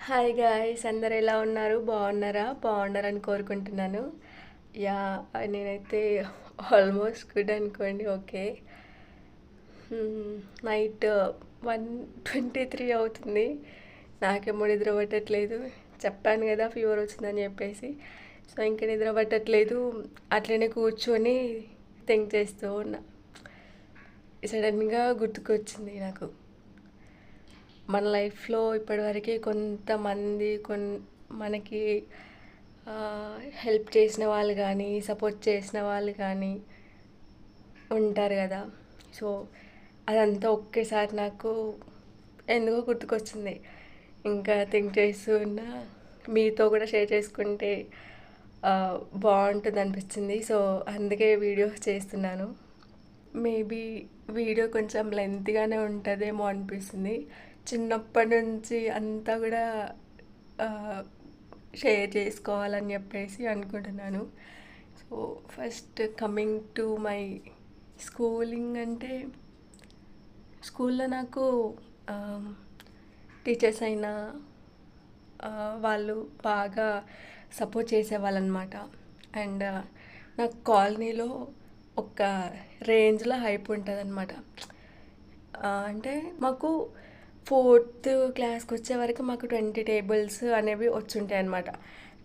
Hi guys, అందరు ఎలా ఉన్నారు? బాగున్నారా? బాగున్నారని కోరుకుంటున్నాను. యాహ్! నేనైతే ఆల్మోస్ట్ గుడ్ అనుకోండి. ఓకే. నైట్ 1:23 అవుతుంది. నాకేమో నిద్ర పట్టట్లేదు. చెప్పాను కదా ఫీవర్ వచ్చిందని చెప్పేసి. సో ఇంక నిద్ర పట్టట్లేదు. అట్లనే కూర్చొని థింక్ చేస్తూ ఉన్నా. సడన్గా గుర్తుకొచ్చింది నాకు. మన లైఫ్లో ఇప్పటివరకు కొంతమంది మనకి హెల్ప్ చేసిన వాళ్ళు కానీ సపోర్ట్ చేసిన వాళ్ళు కానీ ఉంటారు కదా. సో అదంతా ఒకేసారి నాకు ఎందుకో గుర్తుకొచ్చింది. ఇంకా థింక్ చేస్తూ ఉన్నా, మీతో కూడా షేర్ చేసుకుంటే ఆ, బాగుంటుంది అనిపించింది. సో అందుకే వీడియో చేస్తున్నాను. మేబీ వీడియో కొంచెం లెంత్గానే ఉంటుందేమో అనిపిస్తుంది. చిన్నప్పటి నుంచి అంతా కూడా ఆ, షేర్ చేసుకోవాలని చెప్పేసి అనుకుంటున్నాను. So first coming to my schooling అంటే, స్కూల్లో నాకు టీచర్స్ అయినా వాళ్ళు బాగా సపోర్ట్ చేసేవాళ్ళు అనమాట. అండ్ నాకు కాలనీలో ఒక రేంజ్లో హైప్ ఉంటుంది అనమాట. అంటే మాకు ఫోర్త్ క్లాస్కి వచ్చే వరకు మాకు 20 టేబుల్స్ అనేవి వచ్చుంటాయి అనమాట.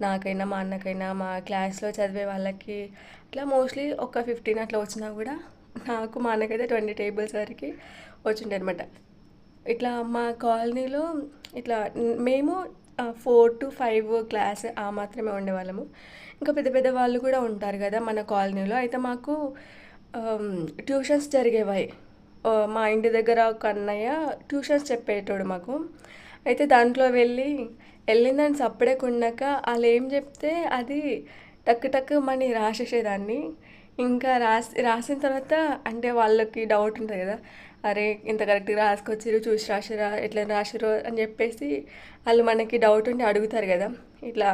నాకైనా మా అన్నకైనా మా క్లాస్లో చదివే వాళ్ళకి అట్లా మోస్ట్లీ ఒక 15 అట్లా వచ్చినా కూడా నాకు మా అన్నకైతే 20 టేబుల్స్ వరకు వచ్చుంటాయి అనమాట. ఇట్లా మా కాలనీలో ఇట్లా మేము 4 to 5 క్లాస్ ఆ మాత్రమే ఉండేవాళ్ళము. ఇంకా పెద్ద పెద్ద వాళ్ళు కూడా ఉంటారు కదా మన కాలనీలో. అయితే మాకు ట్యూషన్స్ జరిగేవాయి. మా ఇంటి దగ్గర ఒక అన్నయ్య ట్యూషన్స్ చెప్పేటోడు మాకు. అయితే దాంట్లో వెళ్ళిందని సప్పుడేకున్నాక వాళ్ళు ఏం చెప్తే అది టక్కు టక్కు మని రాసేసేదాన్ని. ఇంకా రాసిన తర్వాత అంటే వాళ్ళకి డౌట్ ఉంటుంది కదా, అరే ఇంత కరెక్ట్గా రాసుకొచ్చిర్రు, చూసి రాసిరా, ఎట్లా రాసిరు అని చెప్పేసి వాళ్ళు మనకి డౌట్ ఉండి అడుగుతారు కదా. ఇట్లా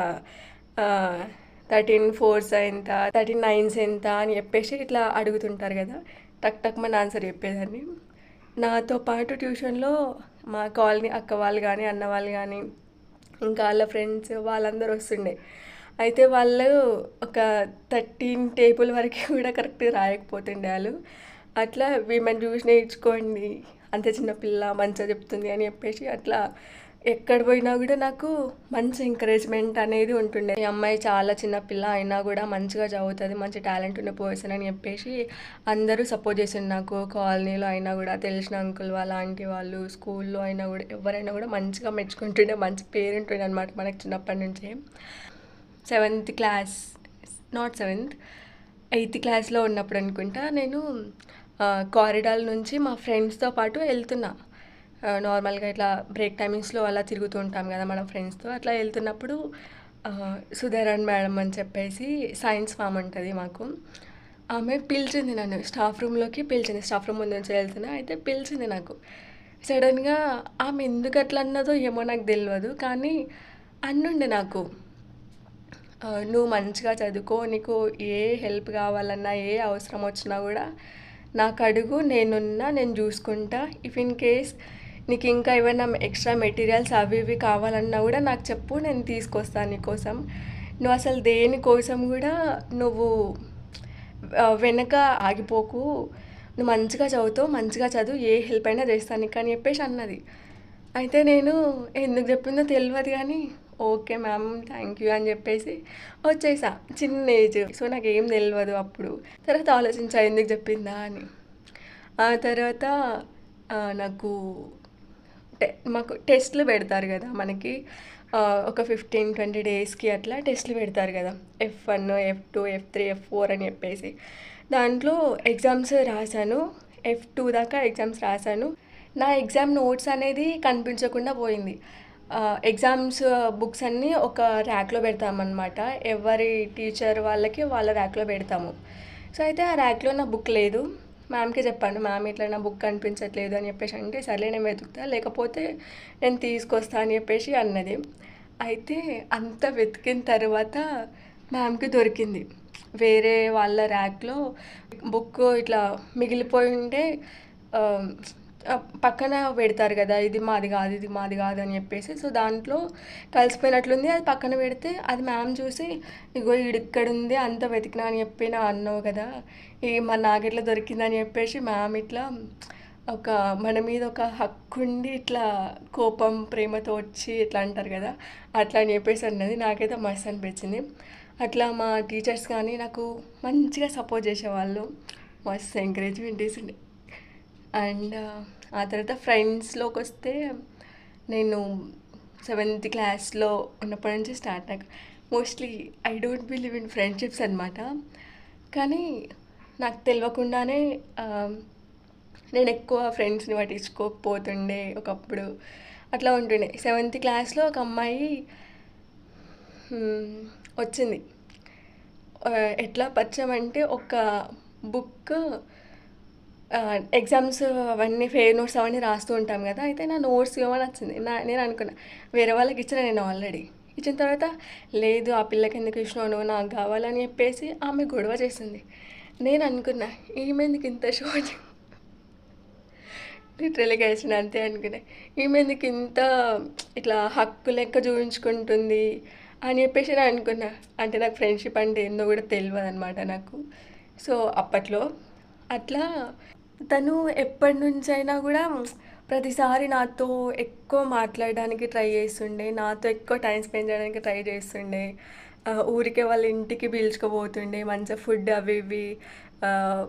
13 4s ఎంత, 13 9s ఎంత అని చెప్పేసి ఇట్లా అడుగుతుంటారు కదా. టక్ టక్ మన ఆన్సర్ చెప్పేదాన్ని. నాతో పాటు ట్యూషన్లో మా కాలనీ అక్క వాళ్ళు కానీ అన్న వాళ్ళు కానీ ఇంకా వాళ్ళ ఫ్రెండ్స్ వాళ్ళందరూ వస్తుండే. అయితే వాళ్ళు ఒక 13 టేబుల్ వరకు కూడా కరెక్ట్గా రాయకపోతుండే వాళ్ళు. అట్లా వీమెను చూసి నేర్చుకోండి, అంత చిన్న పిల్ల మంచిగా చెప్తుంది అని చెప్పేసి అట్లా ఎక్కడ పోయినా కూడా నాకు మంచి ఎంకరేజ్మెంట్ అనేది ఉంటుండే. ఈ అమ్మాయి చాలా చిన్న పిల్ల అయినా కూడా మంచిగా చదువుతుంది, మంచి టాలెంట్ ఉన్న పర్సన్ అని చెప్పేసి అందరూ సపోర్ట్ చేసిండు నాకు. కాలనీలో అయినా కూడా తెలిసిన అంకుల్ వాళ్ళ ఆంటీ వాళ్ళు, స్కూల్లో అయినా కూడా ఎవరైనా కూడా మంచిగా మెచ్చుకుంటుండే, మంచి పేరు ఉంటుండే అనమాట మనకి చిన్నప్పటి నుంచే. 7th class, not 7th, 8th క్లాస్లో ఉన్నప్పుడు అనుకుంటా నేను కారిడార్ నుంచి మా ఫ్రెండ్స్తో పాటు వెళ్తున్నా. నార్మల్గా ఇట్లా బ్రేక్ టైమింగ్స్లో అలా తిరుగుతూ ఉంటాం కదా మనం ఫ్రెండ్స్తో. అట్లా వెళ్తున్నప్పుడు సుధరణ్ మేడం అని చెప్పేసి సైన్స్ ఫామ్ ఉంటుంది మాకు. ఆమె పిలిచింది నన్ను, స్టాఫ్ రూమ్లోకి పిలిచింది. స్టాఫ్ రూమ్ ముందు నుంచి వెళ్తున్నా, అయితే పిలిచింది నాకు. సడన్గా ఆమె ఎందుకు అట్లా అన్నదో ఏమో నాకు తెలియదు, కానీ అన్నుండే నాకు, నువ్వు మంచిగా చదువుకో, నీకు ఏ హెల్ప్ కావాలన్నా ఏ అవసరం వచ్చినా కూడా నాకు అడుగు, నేను చూసుకుంటా. ఇఫ్ ఇన్ కేస్ నీకు ఇంకా ఏమైనా ఎక్స్ట్రా మెటీరియల్స్ అవి ఇవి కావాలన్నా కూడా నాకు చెప్పు, నేను తీసుకొస్తాను నీకోసం. నువ్వు అసలు దేనికోసం కూడా నువ్వు వెనక ఆగిపోకు, నువ్వు మంచిగా చదువుతావు, మంచిగా చదువు, ఏ హెల్ప్ అయినా చేస్తాను నీకు అని చెప్పేసి అన్నది. అయితే నేను ఎందుకు చెప్పిందో తెలియదు కానీ ఓకే మ్యామ్ థ్యాంక్ యూ అని చెప్పేసి వచ్చేసా. చిన్న ఏజ్, సో నాకేం తెలియదు అప్పుడు. తర్వాత ఆలోచించా ఎందుకు చెప్పిందా అని. ఆ తర్వాత నాకు మాకు టెస్ట్లు పెడతారు కదా మనకి, ఒక 15-20 డేస్కి అట్లా టెస్ట్లు పెడతారు కదా. F1 F2 F3 F4 అని చెప్పేసి దాంట్లో ఎగ్జామ్స్ రాశాను. F2 దాకా ఎగ్జామ్స్ రాశాను. నా ఎగ్జామ్ నోట్స్ అనేది కనిపించకుండా పోయింది. ఎగ్జామ్స్ బుక్స్ అన్నీ ఒక ర్యాక్లో పెడతామన్నమాట. ఎవరి టీచర్ వాళ్ళకి వాళ్ళ ర్యాక్లో పెడతాము. సో అయితే ఆ ర్యాక్లో నా బుక్ లేదు. మ్యామ్కి చెప్పాను, మ్యామ్ ఇట్లా నా బుక్ కనిపించట్లేదు అని చెప్పేసి అంటే, సర్లే నేను వెతుకుతా, లేకపోతే నేను తీసుకొస్తా అని చెప్పేసి అన్నది. అయితే అంత వెతికిన తర్వాత మ్యామ్కి దొరికింది. వేరే వాళ్ళ ర్యాక్లో బుక్ ఇట్లా మిగిలిపోయి ఉంటే పక్కన పెడతారు కదా! ఇది మాది గాదు, ఇది మాది గాదు అని చెప్పేసి. సో, దాంట్లో కలిసిపోయినట్లుంది. అది పక్కన పెడితే అది మ్యామ్ చూసి, "ఇగో ఈడిక్కడుంది అంతా వెతికినా అని చెప్పి అన్నావు కదా! మరి నాకెట్లా దొరికిందని" చెప్పేసి మ్యామ్ ఇట్లా ఒక మన మీద ఒక హక్కుండి ఇట్లా కోపం, ప్రేమతో వచ్చి ఇట్లా అంటారు కదా! అట్లా అని చెప్పేసి అన్నది. నాకైతే మస్తు అనిపించింది. అట్లా మా టీచర్స్ కానీ నాకు మంచిగా సపోర్ట్ చేసేవాళ్ళు. మస్తు ఎంకరేజ్‌మెంట్ చేసిండే. అండ్ ఆ తర్వాత ఫ్రెండ్స్‌లోకొస్తే నేను సెవెంత్ క్లాస్‌లో ఉన్నప్పటి నుంచి స్టార్ట్ నాకు mostly I don't believe in friendships అనమాట. కానీ నాకు తెలవకుండానే నేను ఎక్కువ ఫ్రెండ్స్‌ని పట్టించుకోకపోతుండే ఒకప్పుడు. అట్లా ఉంటుండే. సెవెంత్ క్లాస్‌లో ఒక అమ్మాయి హ్మ్, వచ్చింది. ఎట్లా పరిచయం అంటే ఒక బుక్ ఎగ్జామ్స్ అవన్నీ ఫెయిర్ నోట్స్ అవన్నీ రాస్తూ ఉంటాం కదా! అయితే నా నోట్స్ ఇవ్వమని వచ్చింది. నేను అనుకున్నా వేరే వాళ్ళకి ఇచ్చిన నేను ఆల్రెడీ. ఇచ్చిన తర్వాత లేదు ఆ పిల్లకి ఎందుకు ఇచ్చినావు నువ్వు నాకు కావాలని చెప్పేసి ఆమె గొడవ చేసింది. నేను అనుకున్నా ఈమె ఎందుకు ఇంత షో లిటరల్‌గా ఏసిన అంతే అనుకున్నా. ఈమె ఎందుకు ఇంత ఇట్లా హక్కు లెక్క చూయించుకుంటుంది అని చెప్పేసి నేను అనుకున్నా. అంటే నాకు ఫ్రెండ్‌షిప్ అంటే ఏందో కూడా తెలవదనమాట నాకు. సో, అప్పట్లో అట్లా తను ఎప్పటినుంచైనా గూడా ప్రతిసారి నాతో ఎక్కువ మాట్లాడడానికి ట్రై చేస్తుండే. నాతో ఎక్కువ టైమ్ స్పెండ్ చేయడానికి ట్రై చేస్తుండే. ఊరికే వాళ్ళ ఇంటికి పిలుచుకుపోతుండే. మంచిగా ఫుడ్ అవి ఇవి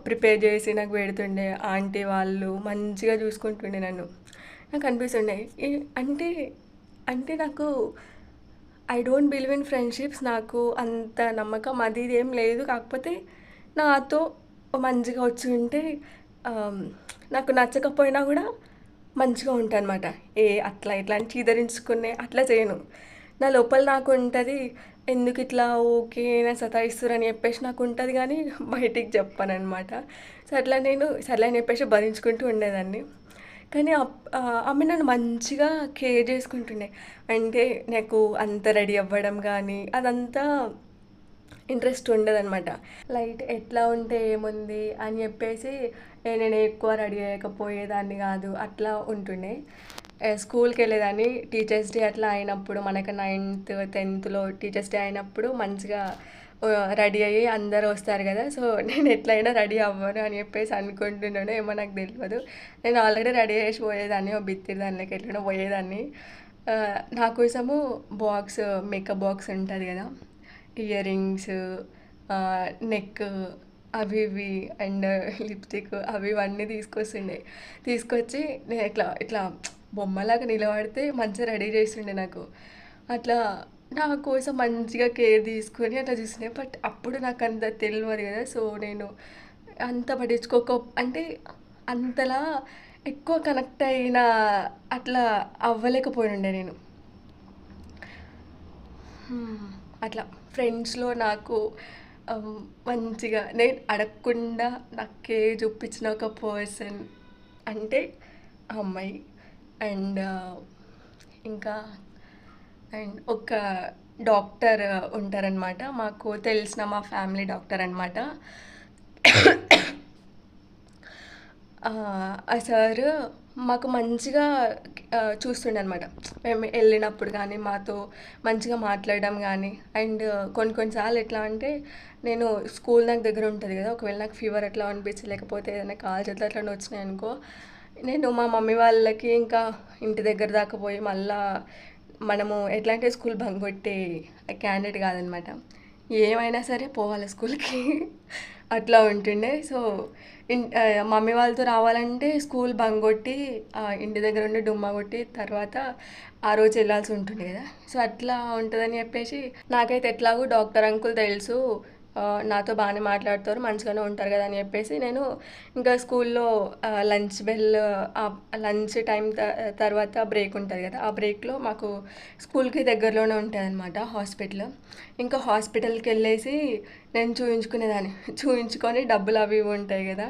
ప్రిపేర్ చేసి నాకు పెడుతుండే. ఆంటీ వాళ్ళు మంచిగా చూసుకుంటుండే నన్ను. నాకు అనిపిస్తుండే అంటే అంటే నాకు I don't believe in friendships. నాకు అంత నమ్మకం అది ఇది ఏం లేదు. కాకపోతే నాతో మంచిగా వచ్చి ఉంటే ఆహ్, నాకు నచ్చకపోయినా గూడా మంచిగా ఉంటానమాట. అట్లా ఇట్లా అని చీదరించుకునే అట్లా చేయను. నా లోపల నాకు ఉంటది. ఎందుకిట్లా ఊకే నన్ను సతాయిస్తుర్రని చెప్పేసి నాకుంటది గానీ బయటికి చెప్పననమాట. సో, అట్లా నేను సర్లే అని చెప్పేసి భరించుకుంటూ ఉండేదాన్ని. కానీ ఆమె నన్ను మంచిగా కేర్ చేసుకుంటుండే. అంటే నాకు అంత రెడీ అవ్వడం గానీ అదంతా ఇంట్రెస్ట్ ఉండదనమాట. లైట్ ఎట్లా ఉంటే ఏముంది అని చెప్పేసి నేను ఎక్కువ రెడీ అయ్యకపోయేదాన్ని కాదు. అట్లా ఉంటుండే. స్కూల్‌కెళ్ళేదాన్ని. టీచర్స్ డే అట్లా అయినప్పుడు మనకు 9థ్, 10థ్‌లో టీచర్స్ డే అయినప్పుడు మంచిగా రెడీ అయ్యి అందరూ వస్తారు కదా! సో, నేను ఎట్లైనా రెడీ అవ్వను అని చెప్పేసి అనుకుంటున్నానో ఏమో నాకు తెలవదు. నేను ఆల్రెడీ రెడీ చేసి పోయేదాన్ని. ఓ బిత్తిరి దానిలోకి ఎట్లనో పోయేదాన్ని. నా కోసము మేకప్ బాక్స్ ఉంటది కదా! ఇయర్ రింగ్స్, నెక్ అవి ఇవి అండ్ లిప్‌స్టిక్ అవి ఇవన్నీ తీసుకొస్తుండే. తీసుకొచ్చి నేను ఇట్లా ఇట్లా బొమ్మలాగా నిలబడితే మంచిగా రెడీ చేస్తుండే నాకు. అట్లా నా కోసం మంచిగా కేర్ తీసుకొని అట్లా చూస్తుండే. బట్ అప్పుడు నాకంత తెలవదు కదా! సో, నేను అంత పట్టించుకోక అంటే అంతలా ఎక్కువ కనెక్ట్ అయిన అట్లా అవ్వలేకపోయుండే నేను. అట్లా ఫ్రెండ్స్‌లో నాకు ఆహ్, మంచిగా నేను అడగకుండా నాకు కేర్ చూపించిన ఒక పర్సన్ అంటే ఆ అమ్మాయి. అండ్ ఇంకా ఒక డాక్టర్ ఉంటారనమాట. మాకు తెలిసిన మా ఫ్యామిలీ డాక్టర్ అనమాట. ఆ సారు మాకు మంచిగా చూస్తుండనమాట. మేము ఎళ్ళినప్పుడు గానీ, మాతో మంచిగా మాట్లాడడం గానీ, అండ్ కొన్ని కొన్ని సార్లు ఎట్లా అంటే, నేను స్కూల్ నాకు దగ్గర ఉంటది గదా! ఒకవేళ నాకు ఫీవర్ అట్లా అనిపిచ్చి, లేకపోతే ఏదైనా కాళ్ళు, చేతులు అట్లా వచ్చినాయనుకో, నేను మా మమ్మీ వాళ్ళకి ఇంకా ఇంటి దగ్గర దాకా పోయి మళ్ళా మనము ఎట్లా అంటే స్కూల్ బంక్ కొట్టే క్యాండిడేట్ కాదనమాట. ఏమైనా సరే పోవాలి స్కూల్‌కి అట్లా ఉంటుండే. సో, మమ్మీ వాళ్ళతో రావాలంటే స్కూల్ బంక్ కొట్టి ఇంటి దగ్గర ఉండి డుమ్మా కొట్టి తర్వాత ఆ రోజు వెళ్ళాల్సి ఉంటుండే కదా! సో, అట్లా ఉంటదని చెప్పేసి నాకైతే ఎట్లాగో డాక్టర్ అంకుల్ తెలుసు. నాతో బాగానే మాట్లాడతారు. మంచిగానే ఉంటారు కదా! అని చెప్పేసి నేను ఇంకా స్కూల్‌లో లంచ్ బెల్ లంచ్ టైం తర్వాత బ్రేక్ ఉంటది కదా! ఆ బ్రేక్‌లో మాకు స్కూల్‌కి దగ్గరలోనే ఉంటదనమాట హాస్పిటల్. ఇంకా హాస్పిటల్‌కెళ్ళేసి నేను చూయించుకునేదాన్ని. చూయించుకొని డబ్బులు అవి ఇవి ఉంటాయి కదా!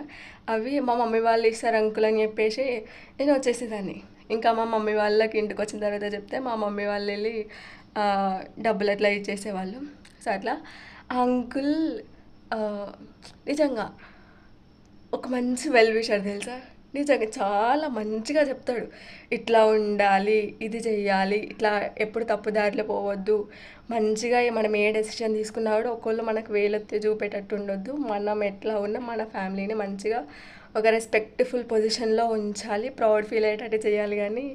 అవి మా మమ్మీ వాళ్ళు ఇస్తారు అంకుల్ అని చెప్పేసి నేను వచ్చేసేదాన్ని. ఇంకా మా మమ్మీ వాళ్ళకి ఇంటికొచ్చిన తర్వాత చెప్తే మా మమ్మీ వాళ్ళెళ్ళి డబ్బులు అట్లా ఇచ్చేసేవాళ్ళు. సో, అట్లా ఆ అంకుల్ ఆహ్, నిజంగా ఒక మంచి వెల్ విషర్ తెలుసా? నిజంగా చాలా మంచిగా చెప్తాడు. ఇట్లా ఉండాలి, ఇది చెయ్యాలి, ఇట్లా ఎప్పుడు తప్పు దారిలో పోవద్దు. మంచిగా మనం ఏ డెసిషన్ తీసుకున్నా కూడా ఒకళ్ళు మనకు వేలెత్తి చూపేటట్టు ఉండొద్దు. మనం ఎట్లా ఉన్నా మన ఫ్యామిలీని మంచిగా ఒక రెస్పెక్ట్‌ఫుల్ పొజిషన్‌లో ఉంచాలి. ప్రౌడ్ ఫీల్ అయ్యేటట్టు చేయాలి గానీ,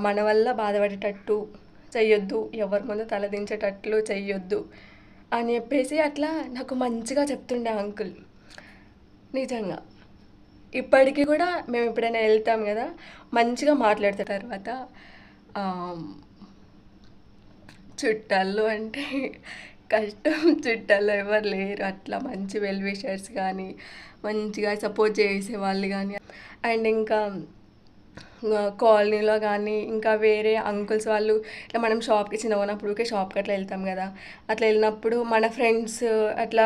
మన వల్ల బాధపడేటట్టు చెయ్యొద్దు. ఎవరి ముందు తలదించేటట్లు చెయ్యొద్దు అని చెప్పేసి అట్లా నాకు మంచిగా చెప్తుండే అంకుల్. నిజంగా. ఇప్పటికి కూడా మేము ఎప్పుడైనా వెళ్తాం కదా, మంచిగా మాట్లాడతారు. తర్వాత ఆమ్, చుట్టాల్లో అంటే కష్టం. చుట్టాల్లో ఎవరు లేరు అట్లా మంచి వెల్ విషర్స్ కానీ, మంచిగా సపోర్ట్ చేసేవాళ్ళు కానీ. అండ్ ఇంకా కాలనీలో కానీ ఇంకా వేరే అంకుల్స్ వాళ్ళు ఇట్లా మనం షాప్కి చిన్నగా ఉన్నప్పుడు ఊరికే షాప్కి అట్లా వెళ్తాం కదా, అట్లా వెళ్ళినప్పుడు మన ఫ్రెండ్స్ అట్లా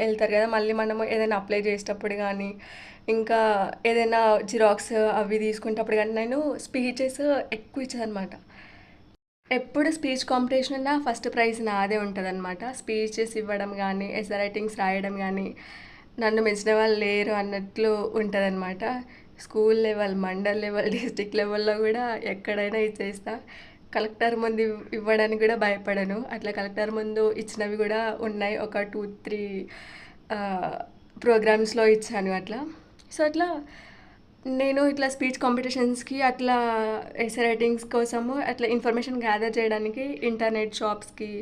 వెళ్తారు కదా, మళ్ళీ మనము ఏదైనా అప్లై చేసేటప్పుడు కానీ ఇంకా ఏదైనా జిరాక్స్ అవి తీసుకునేటప్పుడు కానీ నేను స్పీచెస్ ఎక్కువ ఇచ్చానమాట. ఎప్పుడు స్పీచ్ కాంపిటీషన్ ఉన్నా ఫస్ట్ ప్రైజ్ నాదే ఉంటుందన్నమాట. స్పీచెస్ ఇవ్వడం కానీ, ఎస్ఏ రైటింగ్స్ రాయడం కానీ, నన్ను మెచ్చిన వాళ్ళు లేరు అన్నట్లు ఉంటుందన్నమాట. School level, mandal level, district లెవెల్లో కూడా ఎక్కడైనా ఇచ్చేస్తా. కలెక్టర్ ముందు ఇవ్వడానికి కూడా భయపడను. అట్లా కలెక్టర్ ముందు ఇచ్చినవి కూడా ఉన్నాయి. ఒక 2, 3 ప్రోగ్రామ్స్లో ఇచ్చాను అట్లా. సో అట్లా నేను ఇట్లా స్పీచ్ కాంపిటీషన్స్కి అట్లా ఎస్ఏ రైటింగ్స్ కోసము అట్లా ఇన్ఫర్మేషన్ గ్యాదర్ చేయడానికి ఇంటర్నెట్ షాప్స్కి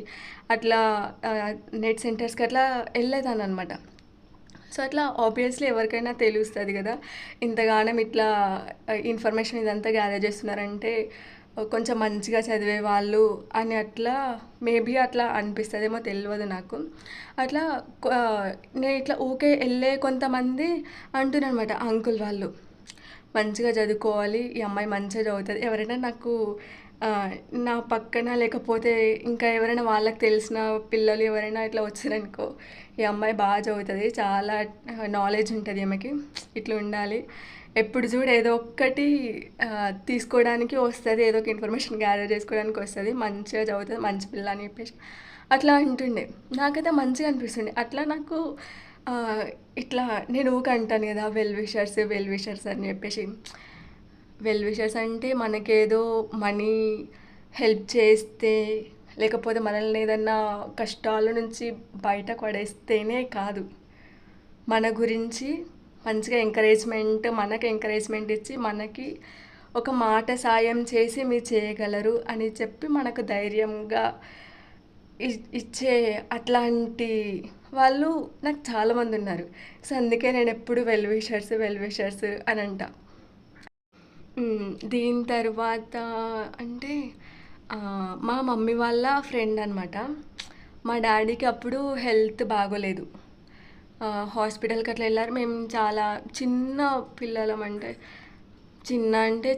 అట్లా నెట్ సెంటర్స్కి అట్లా వెళ్ళేదాన్ని అనమాట. సో అట్లా ఆబ్వియస్లీ ఎవరికైనా తెలుస్తుంది కదా, ఇంతగానం ఇట్లా ఇన్ఫర్మేషన్ ఇదంతా గ్యాదర్ చేస్తున్నారంటే కొంచెం మంచిగా చదివే వాళ్ళు అని అట్లా మేబీ అట్లా అనిపిస్తుందేమో తెలియదు నాకు. అట్లా నేను ఇట్లా ఊకే వెళ్ళే కొంతమంది అంటున్నారనమాట అంకుల్ వాళ్ళు, మంచిగా చదువుకోవాలి, ఈ అమ్మాయి మంచిగా చదువుతుంది. ఎవరైనా నాకు నా పక్కన లేకపోతే ఇంకా ఎవరైనా వాళ్ళకి తెలిసిన పిల్లలు ఎవరైనా ఇట్లా వచ్చారనుకో, ఈ అమ్మాయి బాగా చదువుతుంది, చాలా నాలెడ్జ్ ఉంటుంది ఈమెకి, ఇట్లా ఉండాలి, ఎప్పుడు చూడు ఏదో ఒక్కటి తీసుకోవడానికి వస్తుంది, ఏదో ఒక ఇన్ఫర్మేషన్ గ్యాదర్ చేసుకోవడానికి వస్తుంది, మంచిగా చదువుతుంది, మంచి పిల్ల అని చెప్పేసి అట్లా అంటుండే. నాకైతే మంచిగా అనిపిస్తుండే. అట్లా నాకు ఇట్లా నేను ఊరికే అంటాను కదా, వెల్ విషర్స్ అని చెప్పేసి. వెల్ విషర్స్ అంటే మనకేదో మనీ హెల్ప్ చేస్తే, లేకపోతే మనల్ని ఏదన్నా కష్టాల నుంచి బయట పడేస్తేనే కాదు, మన గురించి మంచిగా మనకి ఎంకరేజ్మెంట్ ఇచ్చి మనకి ఒక మాట సాయం చేసి మీరు చేయగలరు అని చెప్పి మనకు ధైర్యంగా ఇచ్చే అట్లాంటి వాళ్ళు నాకు చాలామంది ఉన్నారు. సో అందుకే నేను ఎప్పుడు వెల్ విషర్స్ అని అంట. దీని తర్వాత అంటే మా మమ్మీ వాళ్ళ ఫ్రెండ్ అనమాట. మా డాడీకి అప్పుడు హెల్త్ బాగోలేదు. హాస్పిటల్కి అట్లా వెళ్ళారు. మేము చాలా చిన్న పిల్లలం, అంటే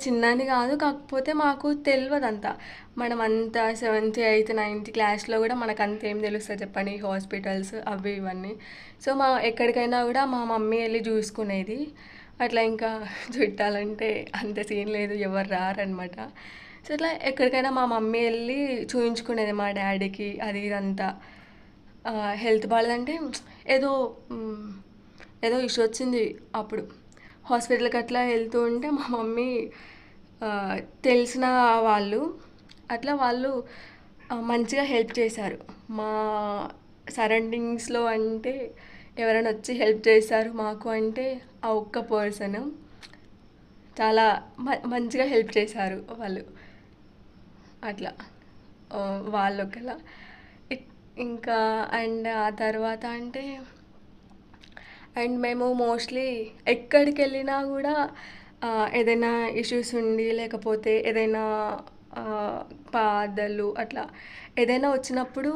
చిన్న అని కాదు, కాకపోతే మాకు తెలియదంతా. మనం అంతా 7th, 8th, 9th క్లాస్లో కూడా మనకు అంత ఏం తెలుస్తుంది చెప్పండి, హాస్పిటల్స్ అవి ఇవన్నీ. సో ఎక్కడికైనా కూడా మా మమ్మీ వెళ్ళి చూసుకునేది. అట్లా ఇంకా చుట్టాలంటే అంత సీన్ లేదు, ఎవరు రారనమాట. సో అట్లా ఎక్కడికైనా మా మమ్మీ వెళ్ళి చూయించుకునేది మా డాడీకి అది ఇదంతా. హెల్త్ బాగాలేదంటే ఏదో ఏదో ఇష్యూ వచ్చింది అప్పుడు, హాస్పిటల్కి అట్లా వెళ్తూ ఉంటే మా మమ్మీ తెలిసిన వాళ్ళు అట్లా వాళ్ళు మంచిగా హెల్ప్ చేశారు. మా సరౌండింగ్స్లో అంటే ఎవరైనా వచ్చి హెల్ప్ చేశారు మాకు అంటే ఆ ఒక్క పర్సన్ చాలా మంచిగా హెల్ప్ చేశారు వాళ్ళు. అట్లా వాళ్ళు ఒకలా. ఇంకా అండ్ ఆ తర్వాత అంటే అండ్ మేము మోస్ట్లీ ఎక్కడికి వెళ్ళినా కూడా ఏదైనా ఇష్యూస్ ఉండి, లేకపోతే ఏదైనా బాధలు అట్లా ఏదైనా వచ్చినప్పుడు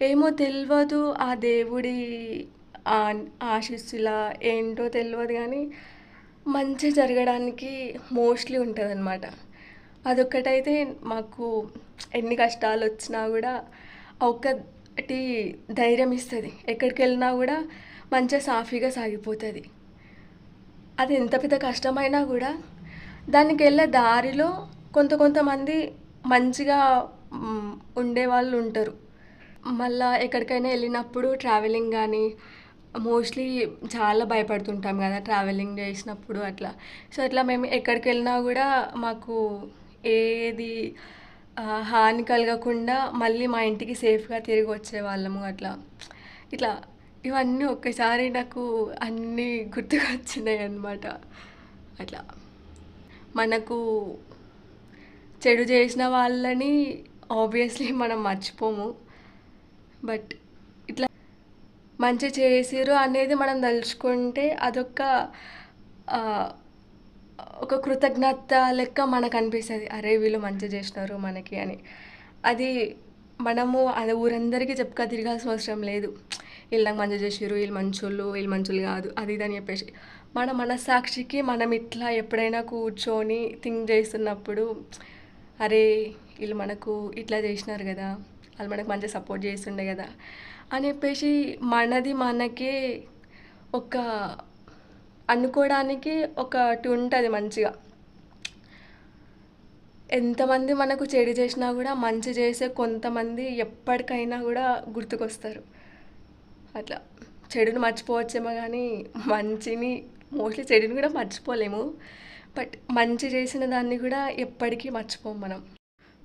ఏమో తెలియదు, ఆ దేవుడి ఆశీస్సులా ఏంటో తెలియదు కానీ మంచి జరగడానికి మోస్ట్లీ ఉంటుందన్నమాట. అదొక్కటైతే మాకు ఎన్ని కష్టాలు వచ్చినా కూడా ఒక్కటి ధైర్యం ఇస్తుంది. ఎక్కడికి వెళ్ళినా కూడా మంచిగా సాఫీగా సాగిపోతుంది. అది ఎంత పెద్ద కష్టమైనా కూడా దానికి వెళ్ళే దారిలో కొంతమంది మంచిగా ఉండేవాళ్ళు ఉంటారు. మళ్ళీ ఎక్కడికైనా వెళ్ళినప్పుడు ట్రావెలింగ్ కానీ మోస్ట్‌లీ చాలా భయపడుతుంటాం గదా! ట్రావెలింగ్ చేసినప్పుడు అట్లా. సో, అట్లా మేము ఎక్కడికెళ్ళినా గూడా మాకు ఏది హాని కలగకుండా మళ్ళీ మా ఇంటికి సేఫ్‌గా తిరిగొచ్చేవాళ్ళము అట్లా. ఇట్లా ఇవన్నీ ఒక్కసారి నాకు అన్నీ గుర్తుకొచ్చినాయన్నమాట. అట్లా. మనకు చెడు చేసిన వాళ్ళని ఆబ్వియస్‌లీ మనం మర్చిపోము. బట్ ఇట్లా మంచి చేసిర్రు అనేది మనం దలుచుకుంటే అదొక ఆహ్, ఒక కృతజ్ఞత లెక్క మనకనిపిస్తది. అరే! వీళ్ళు మంచి జేసినారు మనకి అని. అది మనము అది ఊరందరికీ చెప్పుక తిరగాల్సిన అవసరం లేదు. ఈళ్ళు నాకు మంచి జేసిర్రు, ఈళ్ళు మంచోళ్ళు, వీళ్ళు మంచోళ్ళు గాదు. అది ఇది అని జెప్పేసి. మన మనస్సాక్షికి మనం ఇట్లా ఎప్పుడైనా కూర్చొని థింక్ జేస్తున్నప్పుడు, అరే! ఈళ్ళు మనకు ఇట్లా జేసినారు గదా! ఆళ్ళు మనకు మంచిగా సపోర్ట్ జేస్తుండే గదా! అని జెప్పేసి మనది మనకే ఒక అనుకోడానికి ఒకటి ఉంటది మంచిగా. ఎంతమంది మనకు చెడు చేసినా గూడా, మంచి చేసే కొంతమంది ఎప్పటికైనా గూడా గుర్తుకొస్తారు. అట్లా. చెడుని మర్చిపోవచ్చేమో గానీ, మంచిని మోస్ట్‌లీ చెడుని గూడా మర్చిపోలేము. బట్ మంచి చేసిన దాన్ని గూడా ఎప్పటికీ మర్చిపోము మనం.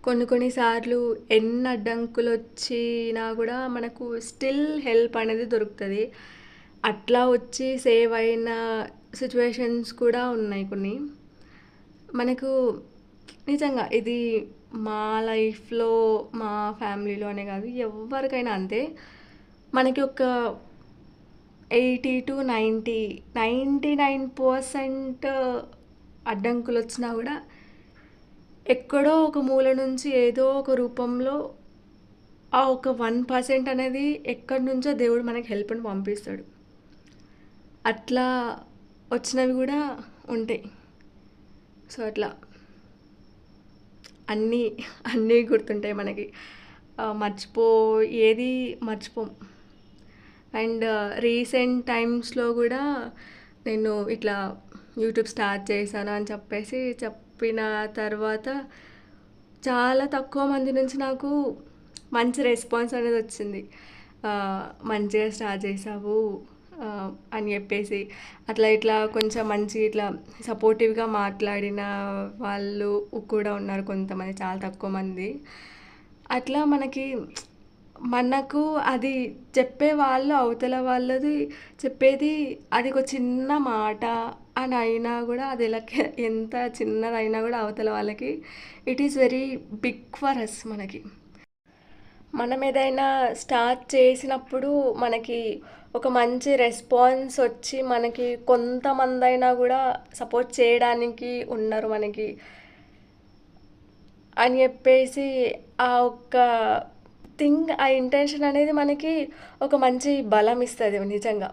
కొన్ని కొన్ని సార్లు ఎన్ని అడ్డంకులొచ్చినా గూడా మనకు స్టిల్ హెల్ప్ అనేది దొరుకుతది. అట్లా వచ్చి సేవ్ అయిన సిట్యుయేషన్స్ కూడా ఉన్నాయి కొన్ని. మనకు నిజంగా ఇది మా లైఫ్‌లో, మా ఫ్యామిలీలో అనే గాదు, ఎవ్వరికైనా అంతే. మనకి ఒక 80-90, 99% అడ్డంకులొచ్చినా గూడా ఎక్కడో ఒక మూల నుంచి ఏదో ఒక రూపంలో ఆ ఒక 1% అనేది ఎక్కడి నుంచో దేవుడు మనకి హెల్ప్‌ని పంపిస్తాడు. అట్లా వచ్చినవి గూడా ఉంటాయి. సో, అట్లా అన్నీ, అన్నీ గుర్తుంటాయి మనకి. ఏది మర్చిపోం. అండ్ రీసెంట్ టైమ్స్‌లో గూడా నేను ఇట్లా యూట్యూబ్ స్టార్ట్ చేశాను అని చెప్పిన తర్వాత చాలా తక్కువ మంది నుంచి నాకు మంచి రెస్పాన్స్ అనేదొచ్చింది. మంచిగా స్టార్ట్ చేశావు అని జెప్పేసి. అట్లా ఇట్లా కొంచెం మంచిగా ఇట్లా సపోర్టివ్‌గా మాట్లాడిన వాళ్ళు కూడా ఉన్నారు కొంతమంది, చాలా తక్కువ మంది. అట్లా మనకు అది చెప్పే వాళ్ళు అవతల వాళ్ళది చెప్పేది అది ఒక చిన్న మాట అని అయినా గూడా అది ఎంత చిన్నదైనా గూడా అవతల వాళ్ళకి it is very big for us మనకి. మనం ఏదైనా స్టార్ట్ చేసినప్పుడు మనకి ఒక మంచి రెస్పాన్స్ వచ్చి మనకి కొంతమందైనా గూడా సపోర్ట్ చేయడానికి ఉన్నారు మనకి అని జెప్పేసి ఆ ఒక్క ఆ ఇంటెన్షన్ అనేది మనకి ఒక మంచి బలం ఇస్తది నిజంగా.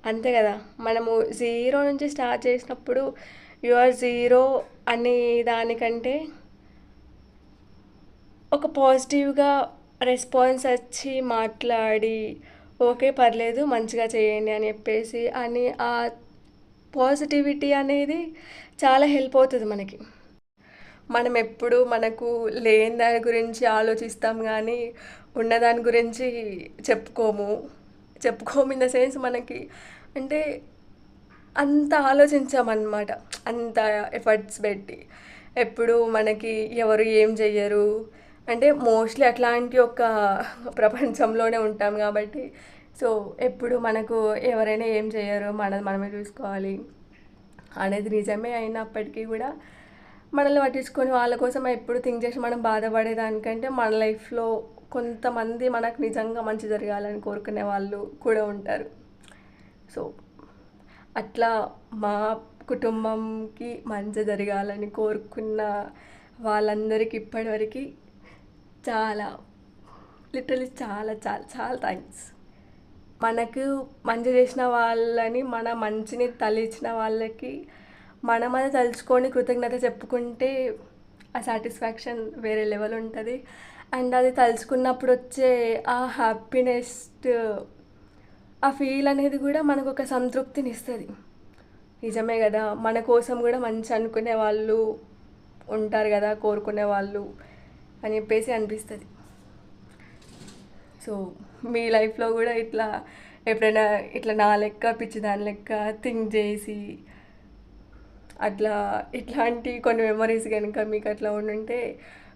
అంతే గదా! మనము జీరో నుంచి స్టార్ట్ చేసినప్పుడు యూ ఆర్ జీరో అనే దానికంటే ఒక పాజిటివ్‌గా రెస్పాన్స్ వచ్చి మాట్లాడి, ఓకే. పర్లేదు మంచిగా చేయండి అని జెప్పేసి ఆ పాజిటివిటీ అనేది చాలా హెల్ప్ అవుతది మనకి. మనం ఎప్పుడు మనకు లేని దాని గురించి ఆలోచిస్తాం గానీ, ఉన్నదాని గురించి చెప్పుకోము. చెప్పుకోము ఇన్ ద సెన్స్ మనకి అంటే అంత ఆలోచించమనమాట. అంత ఎఫర్ట్స్ పెట్టి. ఎప్పుడు మనకి ఎవరు ఏం చెయ్యరు. అంటే మోస్ట్‌లీ అట్లాంటి ఒక ప్రపంచంలోనే ఉంటాం గాబట్టి, సో, ఎప్పుడు మనకు ఎవరైనా ఏం చెయ్యరు. మనది మనమే చూసుకోవాలి అనేది నిజమే అయినప్పటికీ గూడా, మనల్ని పట్టించుకొని వాళ్ళ కోసం ఎప్పుడు థింక్ చేసి మనం బాధపడేదానికంటే, మన లైఫ్‌లో కొంతమంది మనకు నిజంగా మంచి జరగాలని కోరుకునే వాళ్ళు కూడా ఉంటారు. సో, అట్లా మా కుటుంబంకి మంచి జరగాలని కోరుకున్న వాళ్ళందరికీ ఇప్పటివరకి చాలా లిటరల్లీ చాలా చాలా చాలా థ్యాంక్స్. మనకు మంచి చేసిన వాళ్ళని, మన మంచిని తలిచిన వాళ్ళకి మనమది తలుచుకొని కృతజ్ఞత చెప్పుకుంటే ఆ సాటిస్ఫాక్షన్ వేరే లెవెల్ ఉంటది. అండ్ అది తలుచుకున్నప్పుడు వచ్చే ఆ హ్యాపీనెస్, ఆ ఫీల్ అనేది గూడా మనకొక సంతృప్తినిస్తది. నిజమే గదా! మన కోసం గూడా మంచి అనుకునే వాళ్ళు ఉంటారు గదా! కోరుకునే వాళ్ళు అని జెప్పేసి అనిపిస్తది. సో, మీ లైఫ్‌లో గూడా ఇట్లా ఎప్పుడైనా ఇట్లా నా లెక్క పిచ్చి దాని లెక్క థింక్ చేసి అట్లా ఇట్లాంటి కొన్ని మెమరీస్ కనుక మీకు అట్లా ఉండుంటే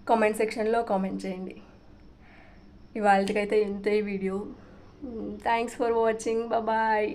కామెంట్ సెక్షన్లో కామెంట్ చేయండి. ఇవాళకైతే ఇంతే వీడియో. Thanks for watching. బాయ్.